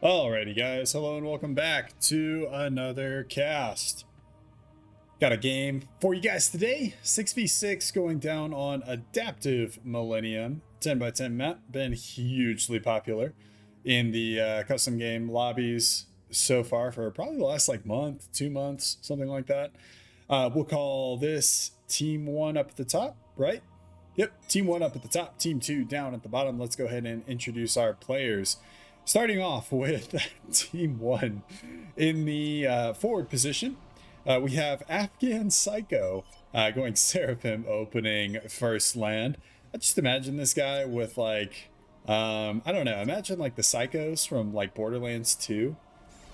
Alrighty, guys. Hello and welcome back to another cast. Got a game for you guys today. 6v6 going down on Adaptive Millennium. 10x10 map. Been hugely popular in the custom game lobbies so far for probably the last month, 2 months, something like that. We'll call this Team 1 up at the top, right? Yep, Team 1 up at the top, Team 2 down at the bottom. Let's go ahead and introduce our players. Starting off with Team 1 in the forward position, we have Afghan Psycho going Seraphim opening first land. I just imagine this guy with I don't know, imagine the Psychos from Borderlands 2,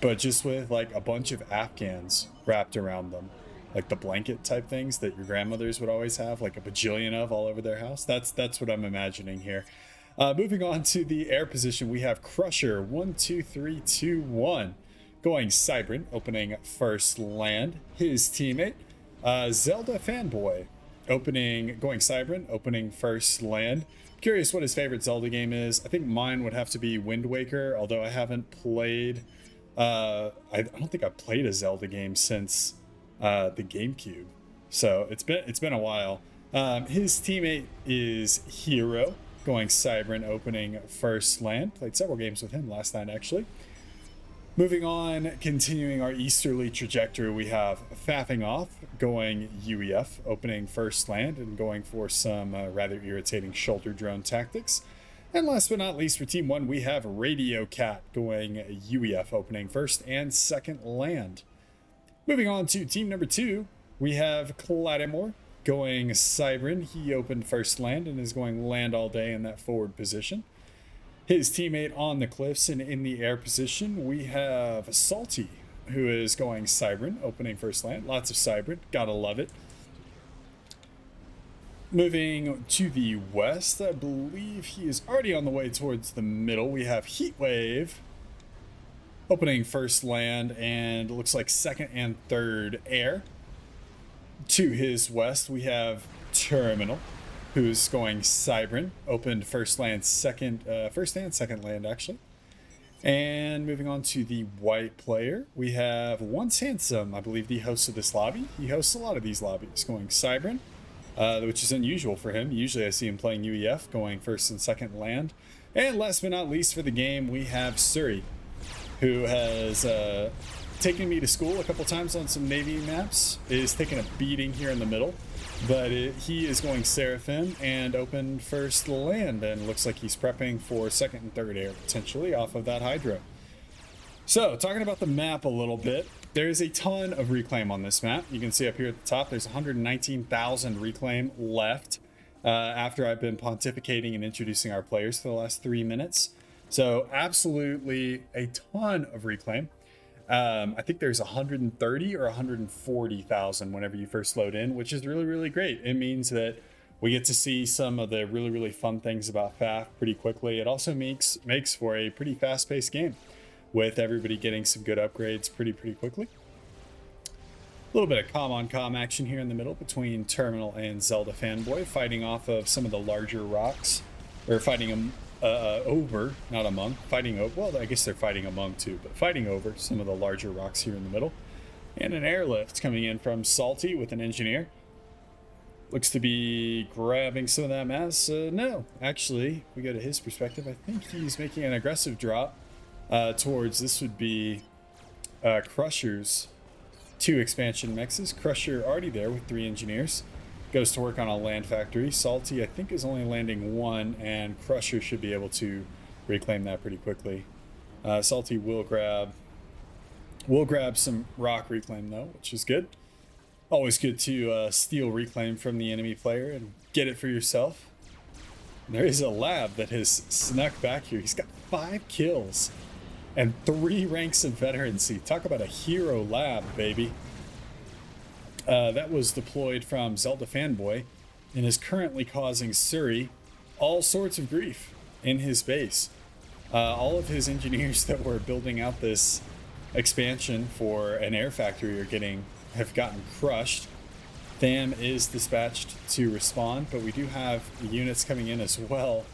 but just with a bunch of Afghans wrapped around them. Like the blanket type things that your grandmothers would always have, like a bajillion of all over their house. That's what I'm imagining here. Moving on to the air position, we have Crusher 1 2 3 2 1 going Cybran, opening first land. His teammate Zelda Fanboy going Cybran, opening first land. Curious what his favorite Zelda game is. I think mine would have to be Wind Waker, although I haven't played. I don't think I've played a Zelda game since the GameCube, so it's been a while. His teammate is Hero going Cybran, opening first land. Played several games with him last night, actually. Moving on, continuing our easterly trajectory, we have Faffing Off going UEF, opening first land and going for some rather irritating shoulder drone tactics. And last but not least, for Team 1, we have Radio Cat going UEF, opening first and second land. Moving on to Team number 2, we have Cladimore going Cybran. He opened first land and is going land all day in that forward position. His teammate on the cliffs and in the air position, we have Salty, who is going Cybran, opening first land. Lots of Cybran, gotta love it. Moving to the west, I believe he is already on the way towards the middle. We have Heatwave opening first land and it looks like second and third air. To his west, we have Terminal, who's going Cybran, opened first and second land, actually. And moving on to the white player, we have Once Handsome, I believe the host of this lobby. He hosts a lot of these lobbies, going Cybran, which is unusual for him. Usually I see him playing UEF, going first and second land. And last but not least for the game, we have Suri, who has taken me to school a couple times on some Navy maps, is taking a beating here in the middle, but he is going Seraphim and opened first land, and looks like he's prepping for second and third air, potentially, off of that Hydra. So, talking about the map a little bit, there's a ton of reclaim on this map. You can see up here at the top, there's 119,000 reclaim left after I've been pontificating and introducing our players for the last 3 minutes. So absolutely a ton of reclaim. I think there's 130 or 140,000 whenever you first load in, which is really, really great. It means that we get to see some of the really, really fun things about FAF pretty quickly. It also makes for a pretty fast-paced game with everybody getting some good upgrades pretty quickly. A little bit of comm-on-comm action here in the middle between Terminal and Zelda Fanboy, fighting off of some of the larger rocks, or fighting them over, not among, fighting over, well, I guess they're fighting among too, but fighting over some of the larger rocks here in the middle. And an airlift coming in from Salty with an engineer. Looks to be grabbing some of that mass. No, actually, we go to his perspective. I think he's making an aggressive drop towards, this would be Crusher's 2 expansion mexes. Crusher already there with 3 engineers. Goes to work on a land factory. Salty, I think, is only landing 1, and Crusher should be able to reclaim that pretty quickly. Salty will grab some rock reclaim though, which is good. Always good to steal reclaim from the enemy player and get it for yourself. And there is a lab that has snuck back here. He's got 5 kills and 3 ranks of veterancy. Talk about a hero lab, baby. That was deployed from Zelda Fanboy and is currently causing Suri all sorts of grief in his base. All of his engineers that were building out this expansion for an air factory have gotten crushed. Tham is dispatched to respond, but we do have units coming in as well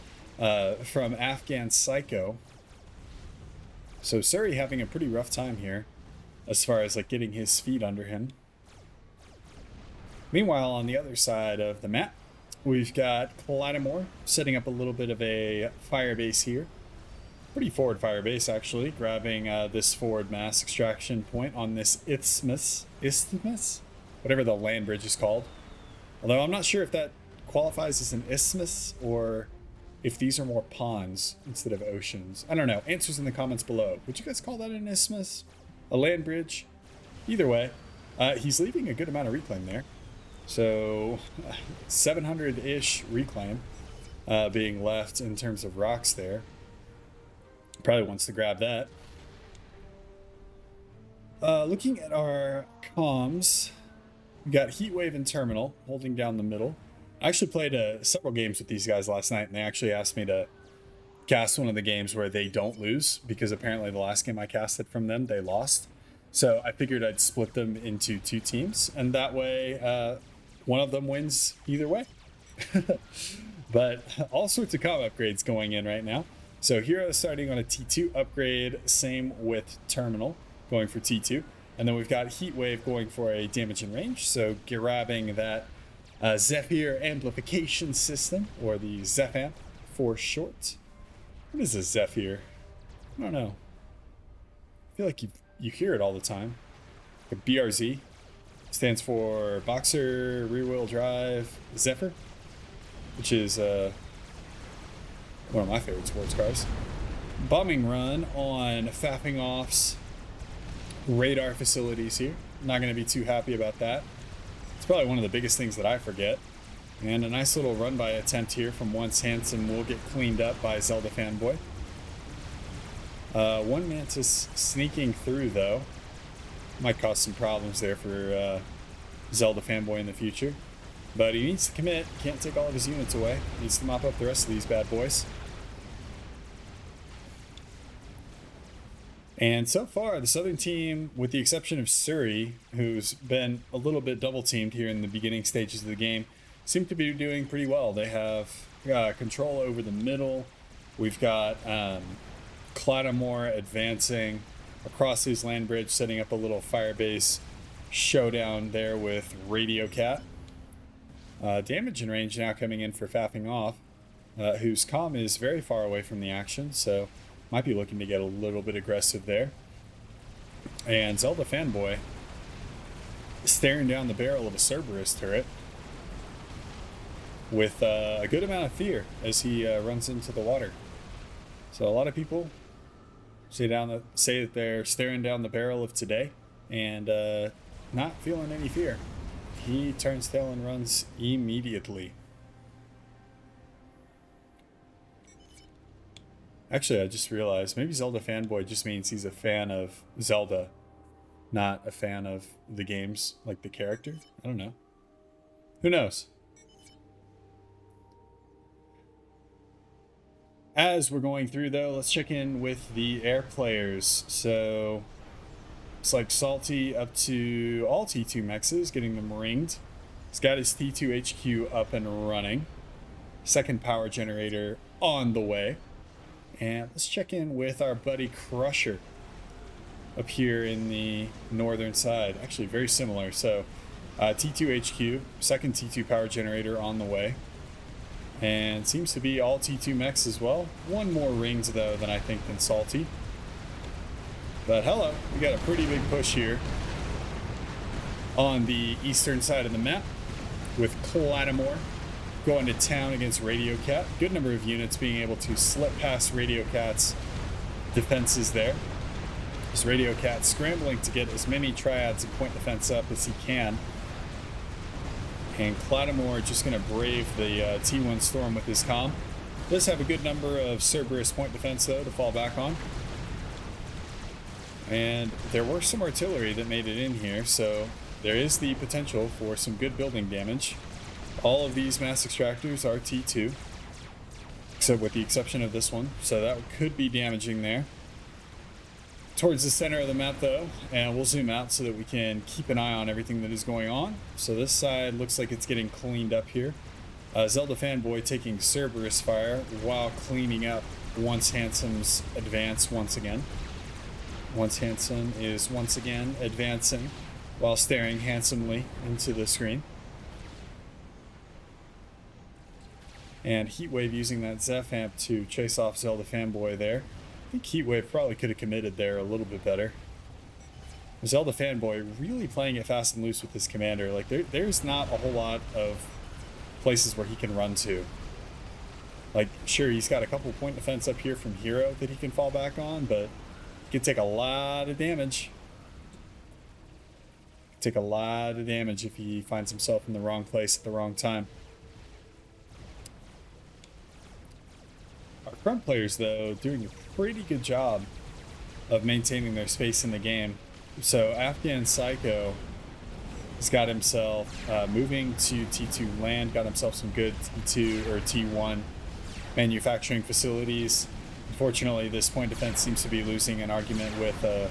from Afghan Psycho. So Surrey having a pretty rough time here as far as like getting his feet under him. Meanwhile, on the other side of the map, we've got Clattimore setting up a little bit of a fire base here. Pretty forward fire base, actually, grabbing this forward mass extraction point on this isthmus, whatever the land bridge is called. Although I'm not sure if that qualifies as an isthmus or if these are more ponds instead of oceans. I don't know. Answers in the comments below. Would you guys call that an isthmus? A land bridge? Either way, he's leaving a good amount of reclaim there. So 700-ish reclaim being left in terms of rocks there. Probably wants to grab that. Looking at our comms, we got Heatwave and Terminal holding down the middle. I actually played several games with these guys last night, and they actually asked me to cast one of the games where they don't lose, because apparently the last game I casted from them, they lost. So I figured I'd split them into 2 teams, and that way one of them wins either way. But all sorts of comm upgrades going in right now. So Hero starting on a T2 upgrade, same with Terminal going for T2. And then we've got Heatwave going for a damage and range, so grabbing that Zephyr amplification system, or the Zephamp for short. What is a Zephyr? I don't know. I feel like you hear it all the time. The BRZ stands for Boxer Rear Wheel Drive Zephyr, which is one of my favorite sports cars. Bombing run on faffing off's radar facilities here. Not going to be too happy about that. It's probably one of the biggest things that I forget. And a nice little run by attempt here from Once Handsome will get cleaned up by Zelda Fanboy. One Mantis sneaking through though. Might cause some problems there for Zelda Fanboy in the future. But he needs to commit. Can't take all of his units away. Needs to mop up the rest of these bad boys. And so far, the Southern team, with the exception of Surrey, who's been a little bit double-teamed here in the beginning stages of the game, seem to be doing pretty well. They have control over the middle. We've got Clattimore advancing across his land bridge, setting up a little firebase showdown there with Radio Cat. Damage and range now coming in for faffing off, whose comm is very far away from the action, so might be looking to get a little bit aggressive there. And Zelda Fanboy staring down the barrel of a Cerberus turret with a good amount of fear as he runs into the water. So a lot of people say that they're staring down the barrel of today and not feeling any fear. He turns tail and runs immediately. Actually, I just realized maybe Zelda Fanboy just means he's a fan of Zelda, not a fan of the games, like the character. I don't know. Who knows? As we're going through, though, let's check in with the air players. So it's like Salty up to all T2 mexes, getting them ringed. He's got his T2 HQ up and running. Second power generator on the way. And let's check in with our buddy Crusher up here in the northern side. Actually, very similar. So T2 HQ, second T2 power generator on the way. And seems to be all T2 mechs as well. One more rings, though, than I think than Salty. But hello, we got a pretty big push here on the eastern side of the map with Clattimore going to town against Radio Cat. Good number of units being able to slip past Radio Cat's defenses there. This Radio Cat scrambling to get as many triads and point defense up as he can. And Clattimore just going to brave the T1 Storm with his comm. Does have a good number of Cerberus point defense, though, to fall back on. And there were some artillery that made it in here, so there is the potential for some good building damage. All of these mass extractors are T2, except with the exception of this one, so that could be damaging there. Towards the center of the map, though, and we'll zoom out so that we can keep an eye on everything that is going on. So this side looks like it's getting cleaned up here. Zelda Fanboy taking Cerberus fire while cleaning up Once Handsome's advance once again. Once Handsome is once again advancing while staring handsomely into the screen. And Heatwave using that Zeph amp to chase off Zelda Fanboy there. I think Heatwave probably could have committed there a little bit better. Zelda Fanboy really playing it fast and loose with this commander. Like there's not a whole lot of places where he can run to. Like, sure, he's got a couple point defense up here from Hero that he can fall back on, but he could take a lot of damage. Take a lot of damage if he finds himself in the wrong place at the wrong time. Our front players, though, doing a pretty good job of maintaining their space in the game. So Afghan Psycho has got himself moving to T2 land, got himself some good T2 or T1 manufacturing facilities. Unfortunately, this point defense seems to be losing an argument with a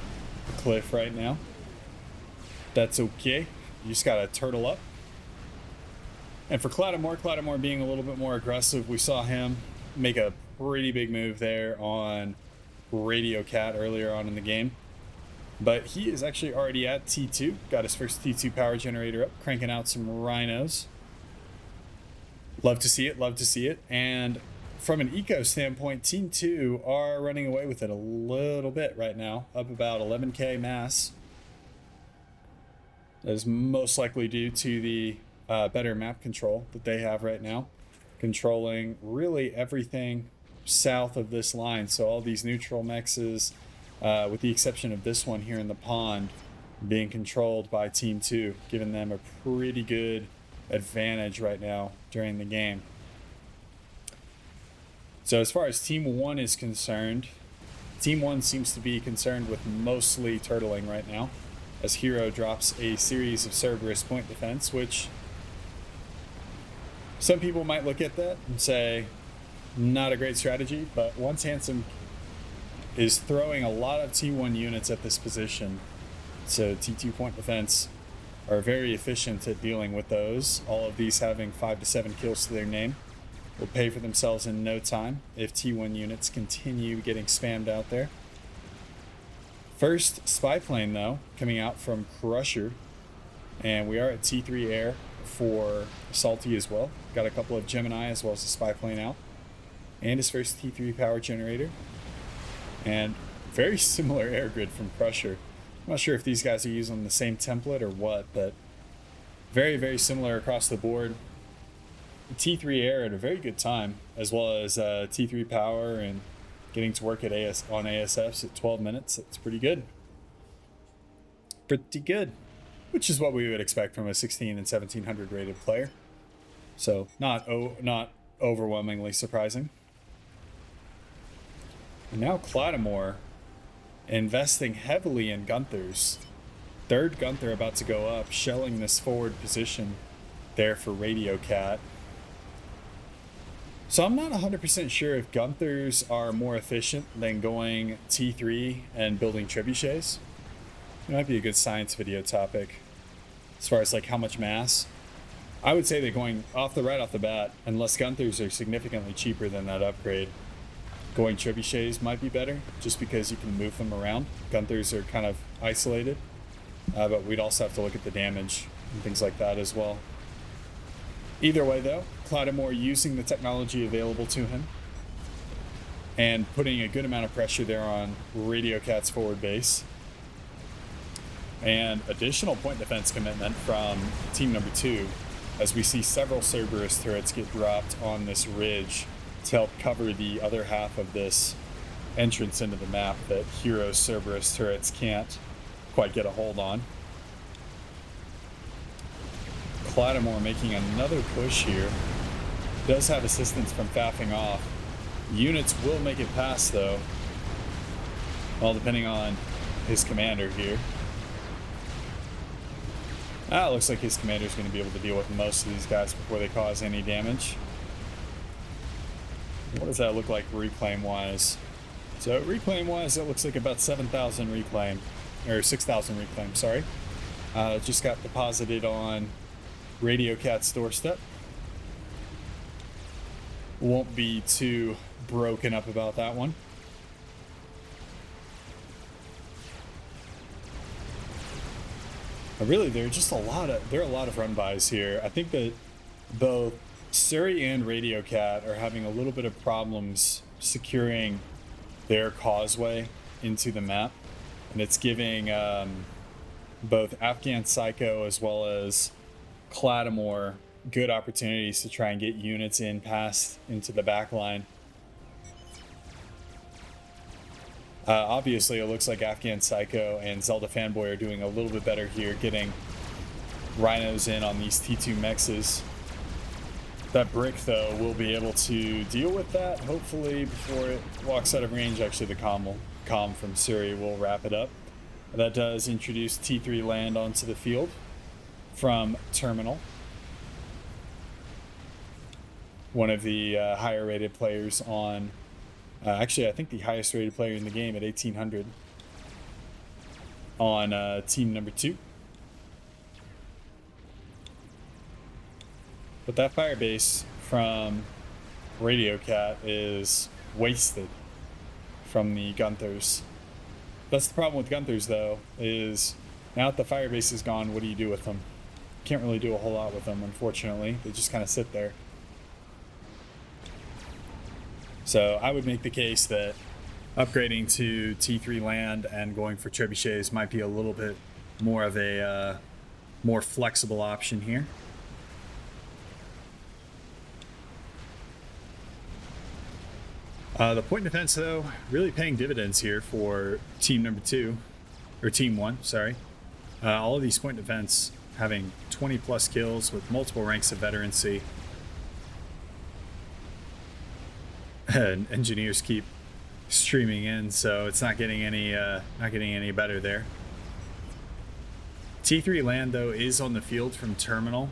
cliff right now. That's okay. You just gotta turtle up. And for Clattamore being a little bit more aggressive, we saw him make a pretty big move there on Radio Cat earlier on in the game. But he is actually already at T2. Got his first T2 power generator up, cranking out some rhinos. Love to see it, love to see it. And from an eco standpoint, Team 2 are running away with it a little bit right now, up about 11k mass. That is most likely due to the better map control that they have right now, controlling really everything south of this line. So all these neutral mexes, with the exception of this one here in the pond, being controlled by Team 2, giving them a pretty good advantage right now during the game. So as far as Team 1 is concerned, Team 1 seems to be concerned with mostly turtling right now, as Hero drops a series of Cerberus point defense, which some people might look at that and say, not a great strategy, but once Handsome is throwing a lot of T1 units at this position, so T2 point defense are very efficient at dealing with those. All of these having 5 to 7 kills to their name will pay for themselves in no time if T1 units continue getting spammed out there. First spy plane, though, coming out from Crusher, and we are at T3 air for Salty as well. Got a couple of Gemini as well as a spy plane out, and his first T3 power generator, and very similar air grid from Crusher. I'm not sure if these guys are using the same template or what, but very, very similar across the board. T3 air at a very good time, as well as T3 power and getting to work at on ASFs at 12 minutes. That's pretty good. Pretty good. Which is what we would expect from a 16 and 1700 rated player. So not overwhelmingly surprising. And now Clattamore investing heavily in Gunther's. Third Gunther about to go up, shelling this forward position there for Radio Cat. So I'm not 100% sure if Gunthers are more efficient than going T3 and building trebuchets. It might be a good science video topic as far as like how much mass. I would say they're going right off the bat, unless Gunthers are significantly cheaper than that upgrade, going trebuchets might be better just because you can move them around. Gunthers are kind of isolated, but we'd also have to look at the damage and things like that as well. Either way, though, Clattamore using the technology available to him and putting a good amount of pressure there on Radio Cat's forward base. And additional point defense commitment from team number 2, as we see several Cerberus turrets get dropped on this ridge to help cover the other half of this entrance into the map that Hero Cerberus turrets can't quite get a hold on. Clattamore making another push here. Does have assistance from faffing off. Units will make it past, though. Well, depending on his commander here. It looks like his commander is going to be able to deal with most of these guys before they cause any damage. What does that look like reclaim-wise? So reclaim-wise, it looks like about 7,000 reclaim, or 6,000 reclaim, sorry. Just got deposited on Radio Cat's doorstep. Won't be too broken up about that one. Really, there are a lot of run bys here. I think that both Surrey and Radio Cat are having a little bit of problems securing their causeway into the map, and it's giving both Afghan Psycho as well as Clattimore good opportunities to try and get units in past into the back line. Obviously, it looks like Afghan Psycho and Zelda Fanboy are doing a little bit better here, getting rhinos in on these T2 mexes. That brick, though, will be able to deal with that, hopefully, before it walks out of range. Actually, the comm from Surrey will wrap it up. That does introduce T3 land onto the field from Terminal. One of the higher rated players on... actually, I think the highest rated player in the game at 1800 on team number 2. But that firebase from Radio Cat is wasted from the Gunthers. That's the problem with Gunthers, though, is now that the firebase is gone, what do you do with them? Can't really do a whole lot with them, unfortunately. They just kind of sit there. So I would make the case that upgrading to T3 land and going for trebuchets might be a little bit more of a more flexible option here. The point defense, though, really paying dividends here for team number 2, or team 1, sorry. All of these point defense having 20 plus kills with multiple ranks of veterancy. And engineers keep streaming in, so it's not getting any better there. T3 land, though, is on the field from Terminal,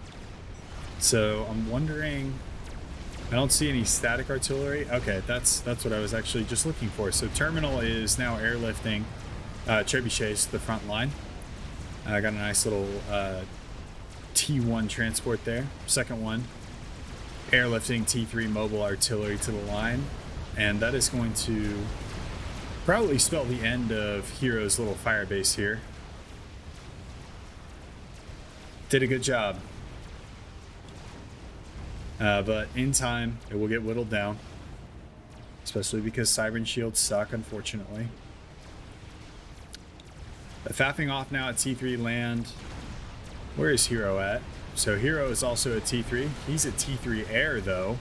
so I'm wondering. I don't see any static artillery. Okay, that's what I was actually just looking for. So Terminal is now airlifting trebuchets to the front line. I got a nice little T1 transport there. Second one, airlifting T3 mobile artillery to the line, and that is going to probably spell the end of Hero's little firebase here. Did a good job. But in time, it will get whittled down. Especially because Siren Shields suck, unfortunately. FAFing off now at T3 land. Where is Hero at? So Hero is also at T3. He's at T3 Air, though.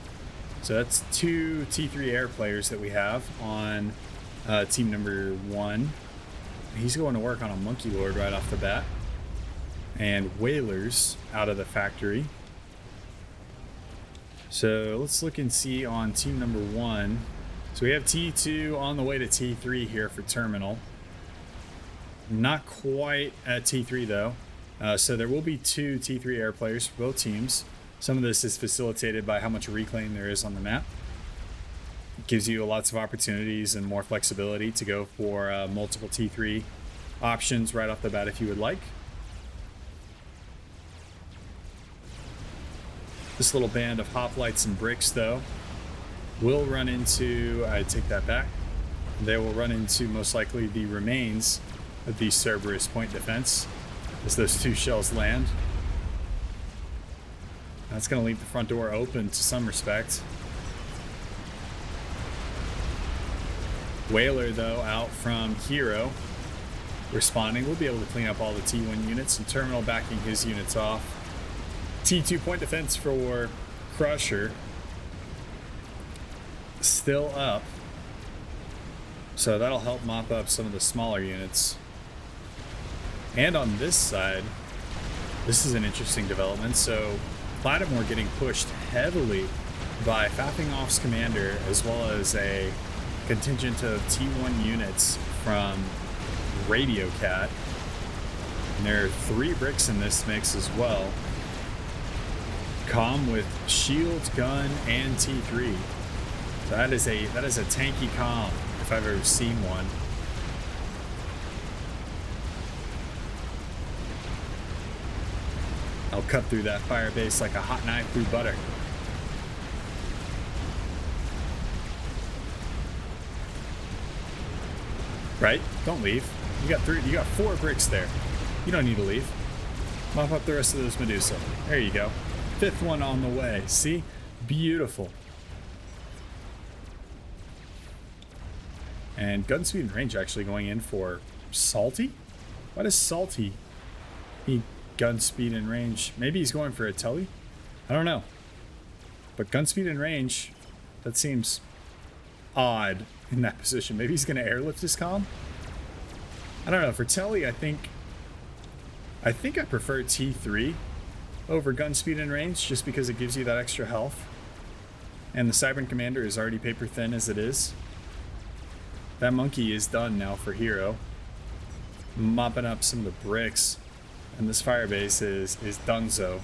So that's 2 T3 Air players that we have on team number 1. He's going to work on a Monkey Lord right off the bat. And Whalers out of the factory. So let's look and see on team number 1. So we have T2 on the way to T3 here for Terminal. Not quite at T3 though. So there will be 2 T3 air players for both teams. Some of this is facilitated by how much reclaim there is on the map. It gives you lots of opportunities and more flexibility to go for multiple T3 options right off the bat if you would like. This little band of hoplites and bricks, though, will run into, I take that back, they will run into most likely the remains of the Cerberus point defense as those 2 shells land. That's going to leave the front door open to some respect. Whaler, though, out from Hero, responding. We'll be able to clean up all the T1 units, and Terminal backing his units off. T2 point defense for Crusher still up, so that'll help mop up some of the smaller units. And on this side, this is an interesting development. So Clattimore getting pushed heavily by Faffing Off's commander, as well as a contingent of T1 units from Radio Cat. And there are 3 bricks in this mix as well. Comm with shield, gun, and T3. So that is a tanky comm if I've ever seen one. I'll cut through that firebase like a hot knife through butter. Right? Don't leave. You got 4 bricks there. You don't need to leave. Mop up the rest of those Medusa. There you go. 5th one on the way. See? Beautiful. And gun speed and range actually going in for Salty? Why does Salty need gun speed and range? Maybe he's going for a Telly? I don't know. But gun speed and range, that seems odd in that position. Maybe he's going to airlift his comm? I don't know. For Telly, I think I prefer T3 over gun speed and range just because it gives you that extra health. And the Cybern Commander is already paper thin as it is. That monkey is done now for Hero. Mopping up some of the bricks. And this firebase is Dunzo.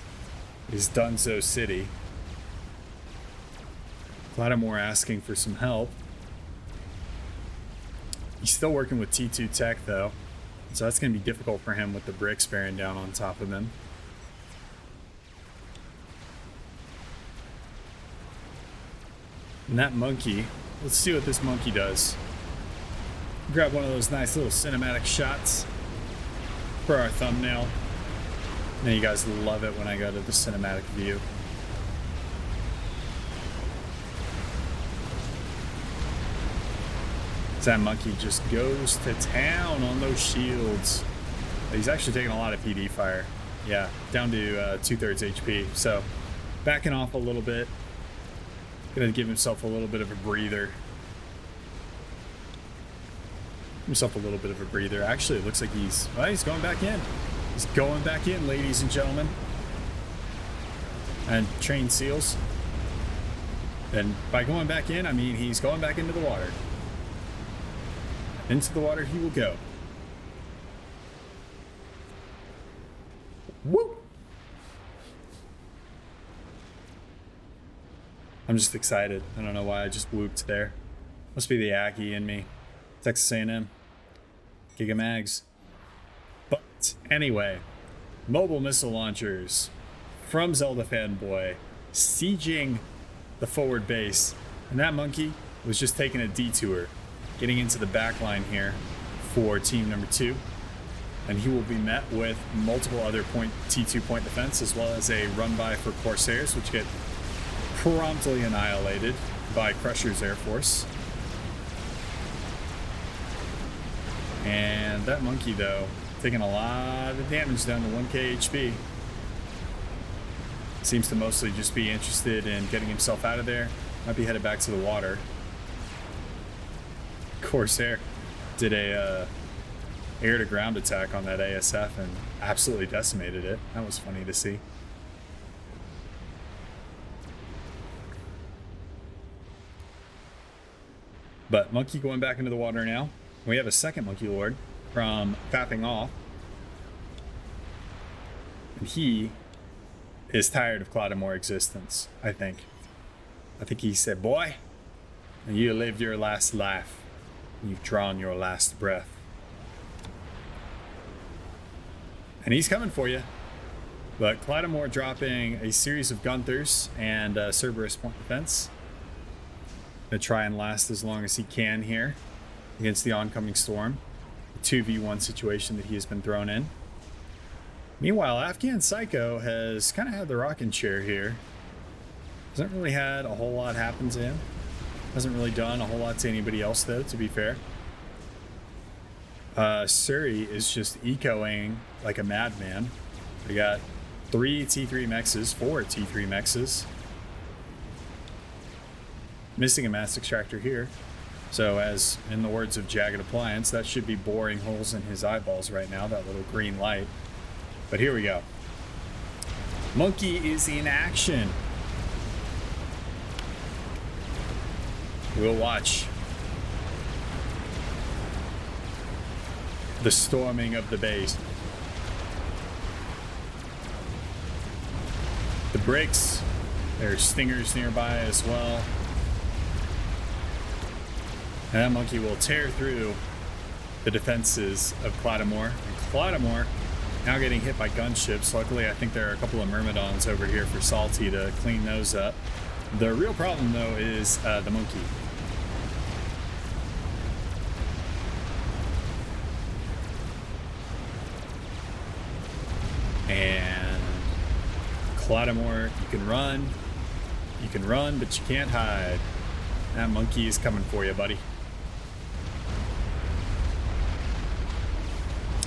Is Dunzo City. Lattimore asking for some help. He's still working with T2 tech though. So that's going to be difficult for him with the bricks bearing down on top of him. And that monkey, let's see what this monkey does. Grab one of those nice little cinematic shots for our thumbnail. I know you guys love it when I go to the cinematic view. That monkey just goes to town on those shields. He's actually taking a lot of PD fire. Yeah, down to 2/3 HP. So backing off a little bit. Gonna give himself a little bit of a breather. Actually, it looks like he's going back in. He's going back in, ladies and gentlemen. And train seals. And by going back in, I mean he's going back into the water. Into the water he will go. Woo! I'm just excited. I don't know why I just whooped there. Must be the Aggie in me. Texas A&M. Giga Mags. But anyway, mobile missile launchers from Zelda Fanboy sieging the forward base. And that monkey was just taking a detour. Getting into the back line here for team number 2. And he will be met with multiple other T2 point defense, as well as a run by for Corsairs, which get promptly annihilated by Crusher's Air Force. And that monkey, though, taking a lot of damage down to 1k HP. Seems to mostly just be interested in getting himself out of there. Might be headed back to the water. Corsair did a air to ground attack on that ASF and absolutely decimated it. That was funny to see. But monkey going back into the water now. We have a second monkey lord from fapping off. And he is tired of Cloudimore existence, I think. I think he said, boy, you lived your last life. You've drawn your last breath. And he's coming for you. But Cloudimore dropping a series of Gunthers and Cerberus point defense. Gonna try and last as long as he can here against the oncoming storm. The 2v1 situation that he has been thrown in. Meanwhile, Afghan Psycho has kind of had the rocking chair here. Hasn't really had a whole lot happen to him. Hasn't really done a whole lot to anybody else, though, to be fair. Suri is just ecoing like a madman. We got 3 T3 mexes, 4 T3 mexes. Missing a mass extractor here. So as in the words of Jagged Appliance, that should be boring holes in his eyeballs right now, that little green light. But here we go. Monkey is in action. We'll watch the storming of the base. The bricks, there's stingers nearby as well. And that monkey will tear through the defenses of Cloudimore. And Cloudimore now getting hit by gunships. Luckily, I think there are a couple of Myrmidons over here for Salty to clean those up. The real problem, though, is the monkey. And Lattimore, you can run, but you can't hide. That monkey is coming for you, buddy.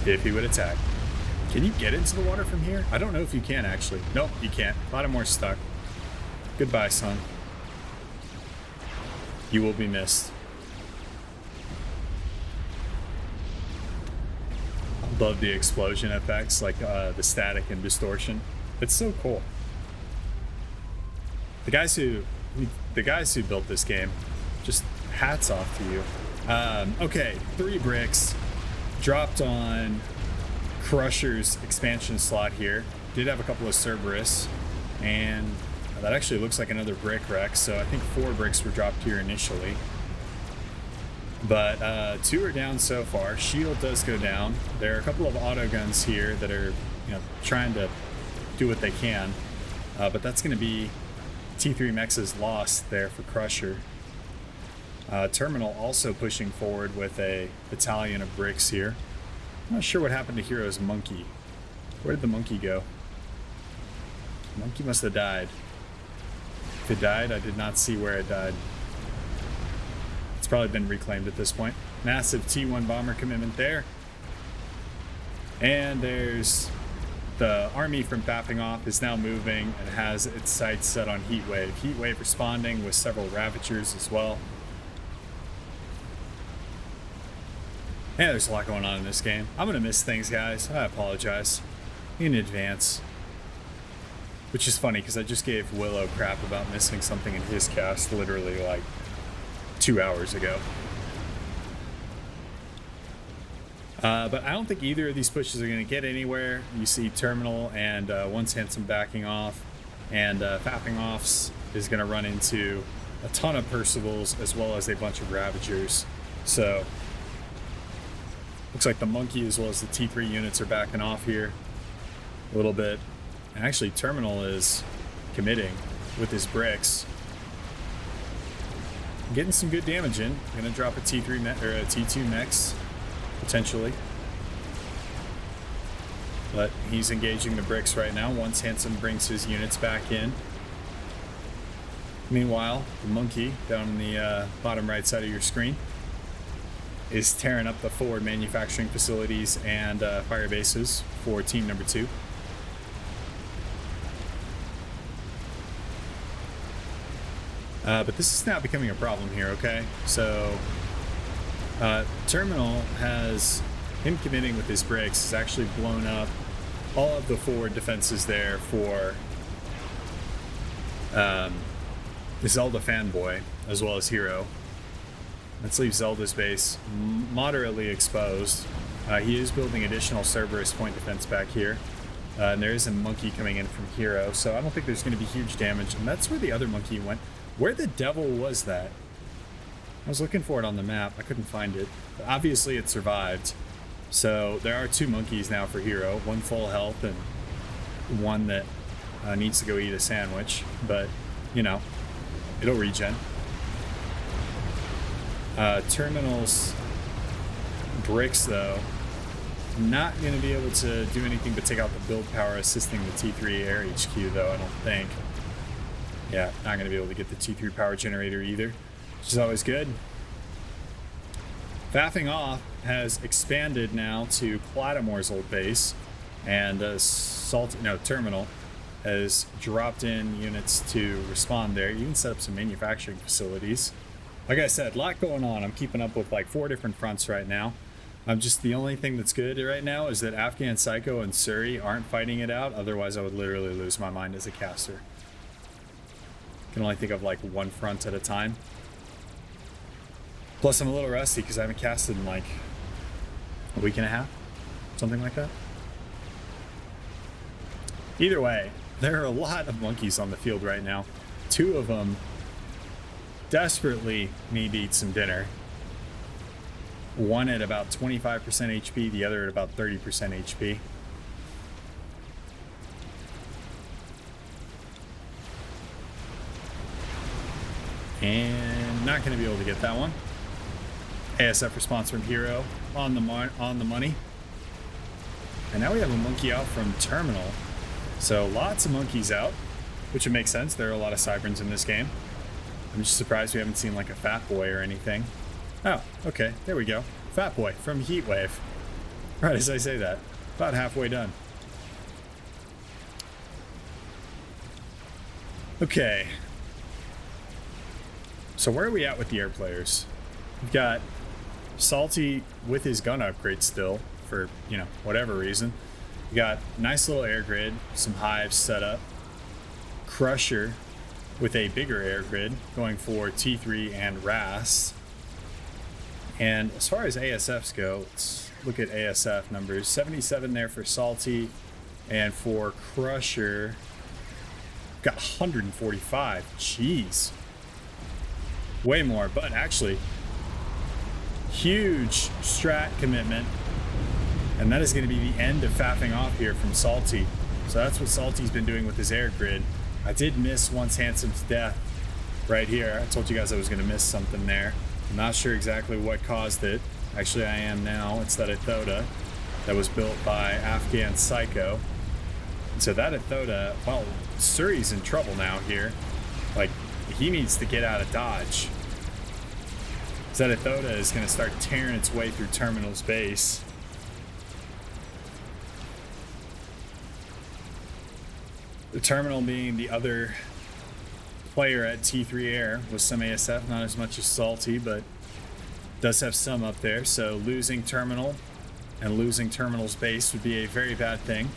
If he would attack. Can you get into the water from here? I don't know if you can, actually. Nope, you can't. Lattimore's stuck. Goodbye, son. You will be missed. I love the explosion effects, like the static and distortion. It's so cool. The guys who built this game, just hats off to you. Okay, 3 bricks dropped on Crusher's expansion slot here. Did have a couple of Cerberus, and that actually looks like another brick wreck. So I think 4 bricks were dropped here initially, but 2 are down so far. Shield does go down. There are a couple of auto guns here that are, trying to do what they can, but that's going to be T3 Mex's loss there for Crusher. Terminal also pushing forward with a battalion of bricks here. I'm not sure what happened to Hero's monkey. Where did the monkey go? The monkey must have died. If it died, I did not see where it died. It's probably been reclaimed at this point. Massive T1 bomber commitment there. And there's the army from FAFing off is now moving and has its sights set on Heatwave. Heatwave responding with several Ravagers as well. Yeah, there's a lot going on in this game. I'm going to miss things, guys. I apologize in advance. Which is funny, because I just gave Willow crap about missing something in his cast literally like 2 hours ago. But I don't think either of these pushes are going to get anywhere. You see Terminal and Once Handsome backing off, and Fapping Offs is going to run into a ton of Percivals as well as a bunch of Ravagers. So looks like the monkey as well as the T3 units are backing off here a little bit. And actually Terminal is committing with his bricks. Getting some good damage in. Gonna drop a T3 or a T2 Mex potentially. But he's engaging the bricks right now once Handsome brings his units back in. Meanwhile, the monkey down in the bottom right side of your screen is tearing up the forward manufacturing facilities and fire bases for team number 2. But this is now becoming a problem here, okay? So, Terminal has him committing with his bricks has actually blown up all of the forward defenses there for Zelda Fanboy as well as Hero. Let's leave Zelda's base moderately exposed. He is building additional Cerberus point defense back here. And there is a monkey coming in from Hero, so I don't think there's going to be huge damage. And that's where the other monkey went. Where the devil was that? I was looking for it on the map. I couldn't find it. But obviously it survived. So there are 2 monkeys now for Hero. One full health and one that needs to go eat a sandwich. But, it'll regen. Terminal's bricks, though, not going to be able to do anything but take out the build power assisting the T3 Air HQ, though, I don't think. Yeah, not going to be able to get the T3 power generator either, which is always good. Faffing Off has expanded now to Clattimore's old base, and Terminal has dropped in units to respond there. You can set up some manufacturing facilities. Like I said, a lot going on. I'm keeping up with like 4 different fronts right now. The only thing that's good right now is that Afghan Psycho and Suri aren't fighting it out. Otherwise, I would literally lose my mind as a caster. Can only think of like one front at a time. Plus, I'm a little rusty because I haven't casted in like a week and a half, something like that. Either way, there are a lot of monkeys on the field right now. 2 of them desperately need to eat some dinner. One at about 25% HP, the other at about 30% HP. And not going to be able to get that one. ASF response from Hero on the money. And now we have a monkey out from Terminal. So lots of monkeys out, which would make sense. There are a lot of Cyberns in this game. I'm just surprised we haven't seen like a Fat Boy or anything. Oh, okay, there we go. Fat Boy from Heatwave. Right as I say that. About halfway done. Okay. So where are we at with the air players? We've got Salty with his gun upgrade still for, you know, whatever reason. We got nice little air grid, some hives set up. Crusher with a bigger air grid going for T3 and RAS. And as far as ASFs go, let's look at ASF numbers. 77 there for Salty, and for Crusher, got 145. Jeez. Way more, but actually, huge strat commitment. And that is going to be the end of faffing off here from Salty. So that's what Salty's been doing with his air grid. I did miss Once Handsome's death right here. I told you guys I was going to miss something there. I'm not sure exactly what caused it. Actually, I am now. It's that Ethoda that was built by Afghan Psycho. And so that Ethoda, well, Surrey's in trouble now here. Like, he needs to get out of Dodge. That Ethoda is going to start tearing its way through Terminal's base. The Terminal being the other player at T3 Air with some ASF, not as much as Salty, but does have some up there. So losing Terminal and losing Terminal's base would be a very bad thing.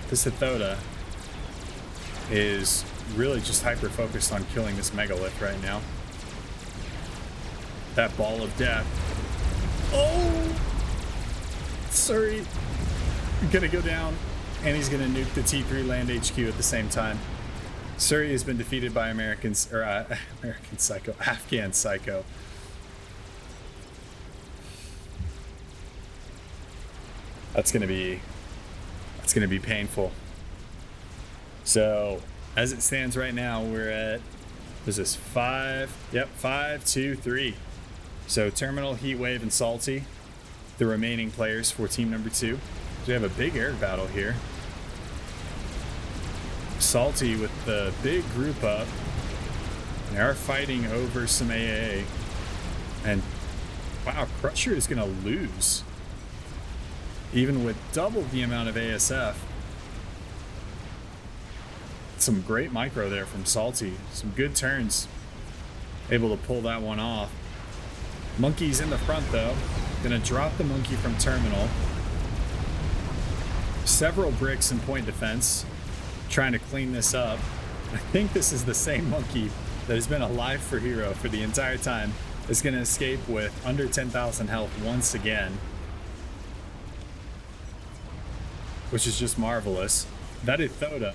This Ethoda is really just hyper-focused on killing this Megalith right now. That ball of death. Oh! Surrey gonna go down, and he's gonna nuke the T3 land HQ at the same time. Surrey has been defeated by American Psycho, Afghan Psycho. That's gonna be painful. So, as it stands right now, we're at, what is this, 5? Yep, 5, 2, 3. So Terminal, Heatwave, and Salty, the remaining players for team number 2. So we have a big air battle here. Salty with the big group up. They are fighting over some AA. And wow, Crusher is going to lose. Even with double the amount of ASF. Some great micro there from Salty. Some good turns. Able to pull that one off. Monkey's in the front though. Gonna drop the monkey from Terminal. Several bricks in point defense. Trying to clean this up. I think this is the same monkey that has been alive for Hero for the entire time. Is gonna escape with under 10,000 health once again. Which is just marvelous. That Ethoda,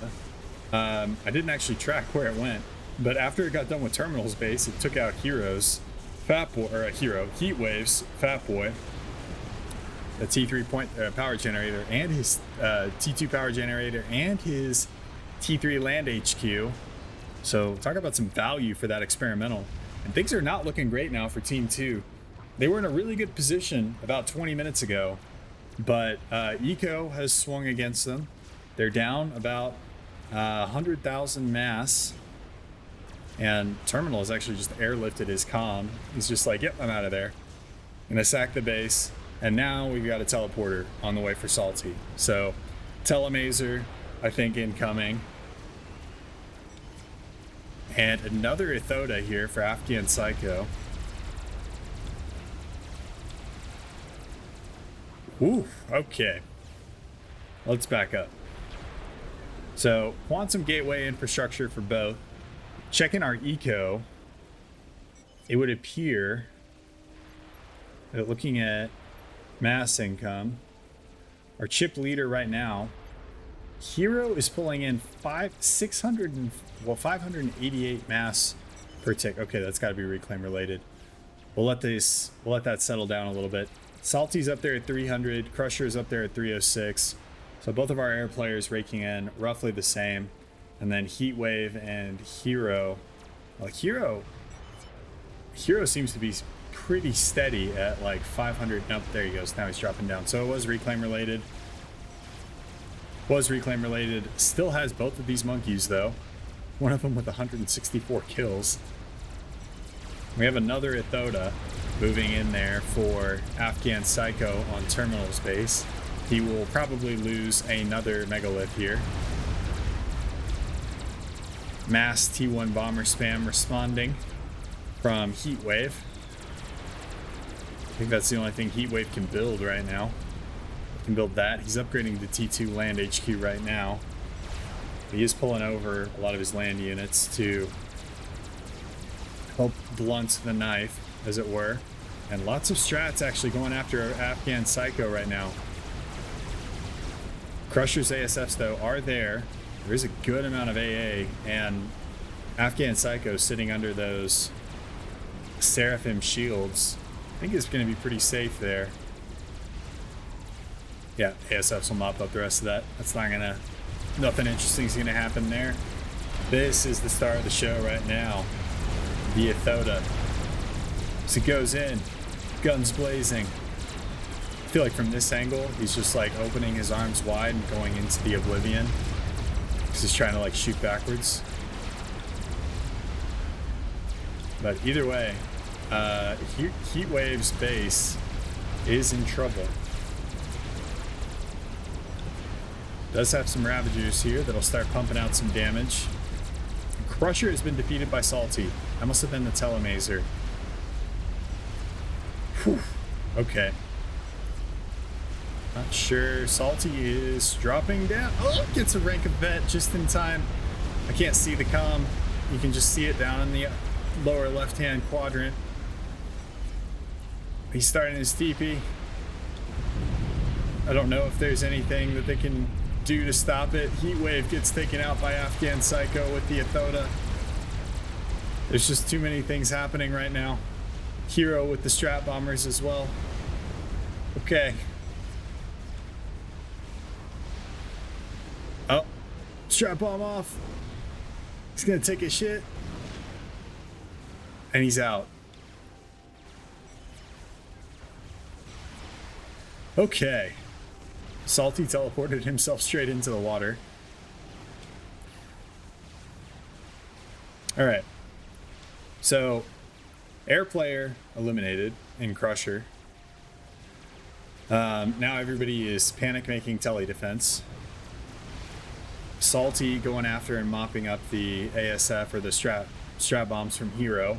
I didn't actually track where it went, but after it got done with Terminal's base, it took out Hero's Fat Boy, or a Hero, Heatwave's Fat Boy, the T3 point power generator, and his T2 power generator, and his T3 land HQ. So talk about some value for that experimental. And things are not looking great now for Team 2. They were in a really good position about 20 minutes ago, but Eco has swung against them. They're down about 100,000 mass, and Terminal has actually just airlifted his comm. He's just like, yep, I'm out of there. Gonna sack the base, and now we've got a teleporter on the way for Salty. So Telemazer, I think, incoming. And another Ethoda here for Afghan Psycho. Ooh, okay. Let's back up. So, Quantum Gateway infrastructure for both. Checking our eco, it would appear that looking at mass income, our chip leader right now, Hero is pulling in 588 mass per tick. Okay, that's got to be reclaim related. We'll let that settle down a little bit. Salty's up there at 300, Crusher's up there at 306. So both of our air players raking in roughly the same. And then Heatwave and Hero. Well, Hero seems to be pretty steady at like 500. Nope, there he goes. Now he's dropping down. So it was reclaim related. Was reclaim related. Still has both of these monkeys though. One of them with 164 kills. We have another Ithoda moving in there for Afghan Psycho on Terminal's base. He will probably lose another megalith here. Mass T1 bomber spam responding from Heatwave. I think that's the only thing Heatwave can build right now. Can build that. He's upgrading the T2 land HQ right now. He is pulling over a lot of his land units to help blunt the knife, as it were. And lots of strats actually going after Afghan Psycho right now. Crusher's ASFs, though, are there. There is a good amount of AA, and Afghan Psycho sitting under those Seraphim shields. I think it's going to be pretty safe there. Yeah, ASFs will mop up the rest of that. That's not going to... Nothing interesting is going to happen there. This is the star of the show right now. The Ithoda. As it goes in, guns blazing. I feel like from this angle, he's just like opening his arms wide and going into the oblivion. Because he's trying to like shoot backwards. But either way, Heatwave's base is in trouble. Does have some Ravagers here that'll start pumping out some damage. Crusher has been defeated by Salty. That must have been the Telemazer. Whew. Okay. Not sure. Salty is dropping down. Oh, gets a rank of vet just in time. I can't see the comm. You can just see it down in the lower left-hand quadrant. He's starting his TP. I don't know if there's anything that they can do to stop it. Heatwave gets taken out by Afghan Psycho with the Ithoda. There's just too many things happening right now. Hero with the Strat Bombers as well. Okay. Oh, Strat Bomb off. He's gonna take a shit. And he's out. Okay. Salty teleported himself straight into the water. Alright. So, Air Player eliminated in Crusher. Now everybody is panic making tele defense. Salty going after and mopping up the ASF or the strat bombs from Hero.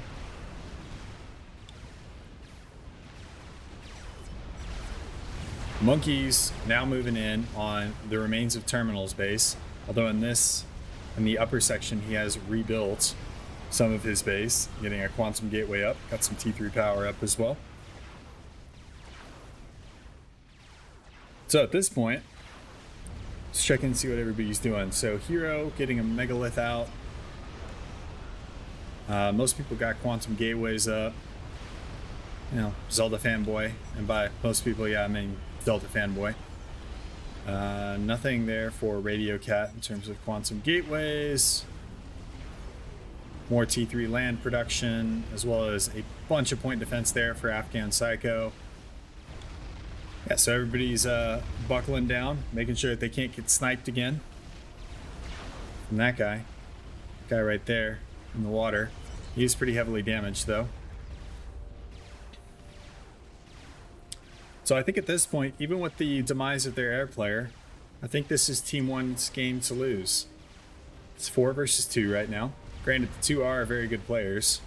Monkeys now moving in on the remains of Terminal's base. Although in the upper section, he has rebuilt some of his base, getting a Quantum Gateway up, got some T3 power up as well. So at this point, let's check in and see what everybody's doing. So Hero getting a Megalith out. Most people got Quantum Gateways up. You know, Zelda fanboy. And by most people, yeah, I mean Delta fanboy. Nothing there for Radio Cat in terms of Quantum Gateways. More T3 land production, as well as a bunch of point defense there for Afghan Psycho. Yeah, so everybody's buckling down, making sure that they can't get sniped again. From that guy. Guy right there in the water. He's pretty heavily damaged, though. So I think at this point, even with the demise of their air player, I think this is Team 1's game to lose. It's 4 versus 2 right now. Granted, the 2 are very good players.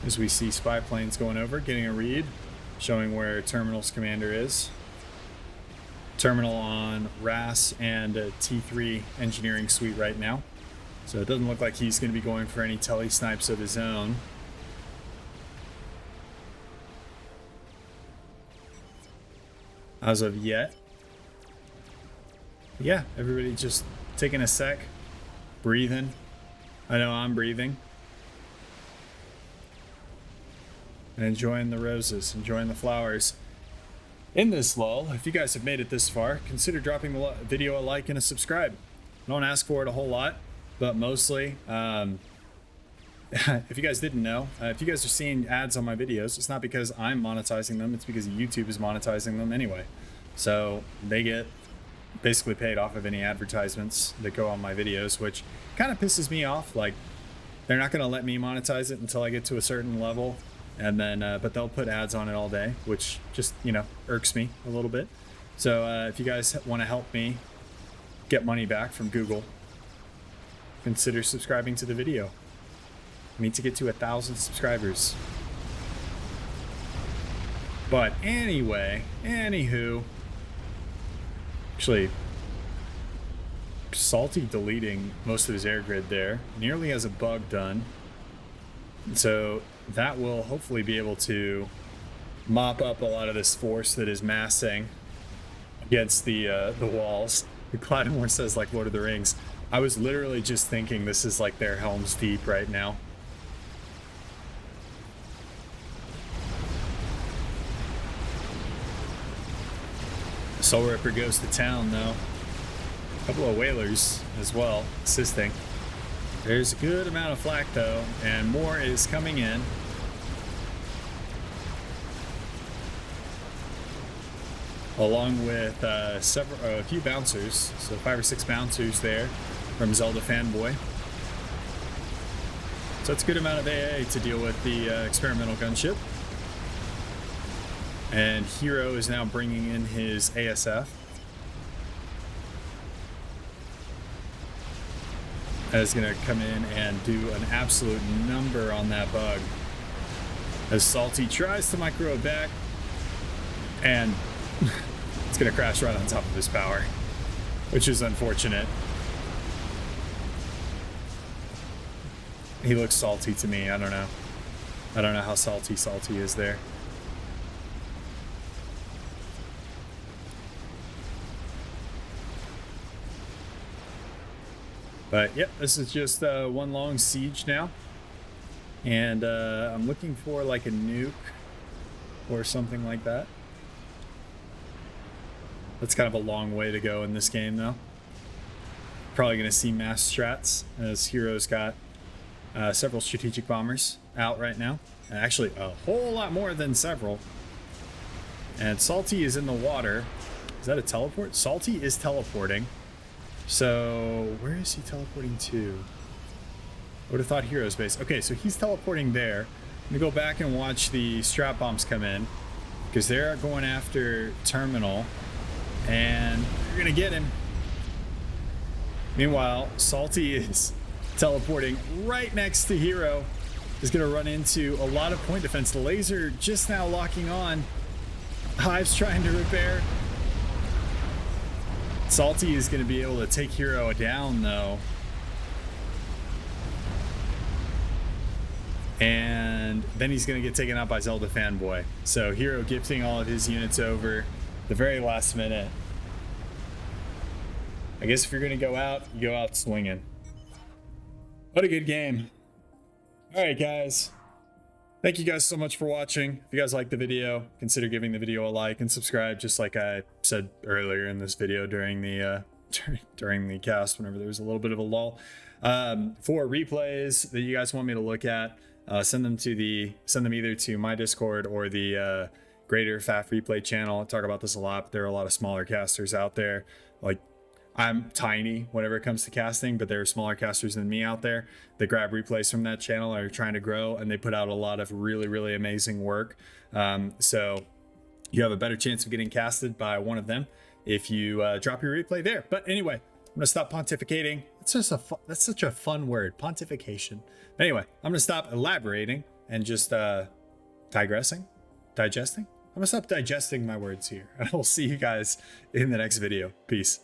As we see spy planes going over, getting a read, showing where Terminal's commander is. Terminal on RAS and T3 engineering suite right now. So it doesn't look like he's going to be going for any tele snipes of his own. As of yet. Yeah, everybody just taking a sec, breathing. I know I'm breathing. And enjoying the roses, enjoying the flowers. In this lull, if you guys have made it this far, consider dropping the video a like and a subscribe. Don't ask for it a whole lot, but mostly, if you guys didn't know, if you guys are seeing ads on my videos, it's not because I'm monetizing them, it's because YouTube is monetizing them anyway. So they get basically paid off of any advertisements that go on my videos, which kind of pisses me off. Like, they're not going to let me monetize it until I get to a certain level. And then, but they'll put ads on it all day, which just, irks me a little bit. So if you guys want to help me get money back from Google, consider subscribing to the video. I need to get to 1,000 subscribers. But anywho, actually, Salty deleting most of his air grid there nearly has a bug done. So that will hopefully be able to mop up a lot of this force that is massing against the walls. The Clydemore says, like Lord of the Rings. I was literally just thinking this is like their Helm's Deep right now. Soul Ripper goes to town, though. A couple of whalers as well, assisting. There's a good amount of flak, though, and more is coming in. Along with a few bouncers, so 5 or 6 bouncers there from Zelda Fanboy. So it's a good amount of AA to deal with the experimental gunship. And Hero is now bringing in his ASF. That is going to come in and do an absolute number on that bug. As Salty tries to micro it back, and it's going to crash right on top of his power, which is unfortunate. He looks salty to me. I don't know how salty is there. But yep, this is just one long siege now. And I'm looking for like a nuke or something like that. That's kind of a long way to go in this game, though. Probably going to see mass strats, as Hero's got several strategic bombers out right now. And actually, a whole lot more than several. And Salty is in the water. Is that a teleport? Salty is teleporting. So, where is he teleporting to? I would have thought Hero's base. Okay, so he's teleporting there. I'm going to go back and watch the strat bombs come in, because they're going after Terminal, and they're going to get him. Meanwhile, Salty is teleporting right next to Hero. Is going to run into a lot of point defense. The laser just now locking on. Hive's trying to repair. Salty is going to be able to take Hero down, though. And then he's going to get taken out by Zelda Fanboy. So Hero gifting all of his units over the very last minute. I guess if you're going to go out, you go out swinging. What a good game. All right, guys. Thank you guys so much for watching. If you guys liked the video, consider giving the video a like and subscribe, just like I said earlier in this video during the during the cast, whenever there was a little bit of a lull. For replays that you guys want me to look at, send them either to my Discord or the Greater FAF Replay channel. I talk about this a lot, but there are a lot of smaller casters out there. Like, I'm tiny whenever it comes to casting, but there are smaller casters than me out there that grab replays from that channel, are trying to grow, and they put out a lot of really, really amazing work. So you have a better chance of getting casted by one of them if you drop your replay there. But anyway, I'm gonna stop pontificating. That's such a fun word, pontification. Anyway, I'm gonna stop elaborating and just digesting. I'm gonna stop digesting my words here, and I'll see you guys in the next video. Peace.